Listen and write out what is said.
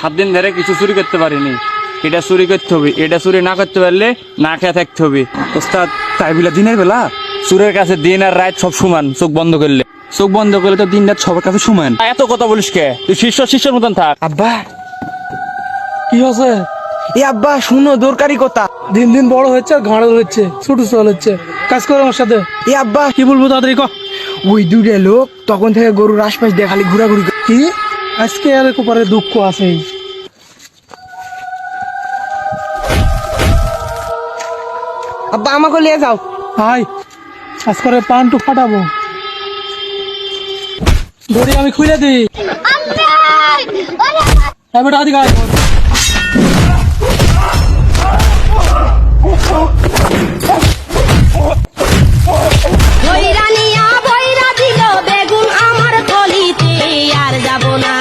7 দিন ধরে কিছু চুরি করতে পারিনি। এটা চুরি করতে হবে, এটা চুরি না করতে পারলে না খেয়ে থাকতে হবে। ওস্তাদ তাই বলে দিনের বেলা চোরের কাছে দিন আর রাত সব সমান, চোখ বন্ধ করলে। চোখ বন্ধ করলে তো দিন রাত সবার কাছে সমান। এত কথা বলিস কে? তুই শিষ্যের মতন থাক। আব্বা কি হচ্ছে? এ আব্বা শুনো দরকারি কথা। দিন দিন বড় হচ্ছে আর ঘাড় হচ্ছে, ছোট চল হচ্ছে। কাজ করো আমার সাথে। এ আব্বা কি বলবো তাড়াতাড়ি ক। ওই দুইটা লোক তখন থেকে গরুর আশপাশ দিয়ে খালি ঘোরাঘুরি করে। কি আজকে আর একবারে দুঃখ আছে। আব্বা আমাকে নিয়ে যাও। হাই আজকে পানটু ফাটাবো, ধরি আমি খুলে দিই। বেটা আদি গায়ে বইরা নিয়া বইরা দিল বেগুন আমার কলিতে আর যাব না।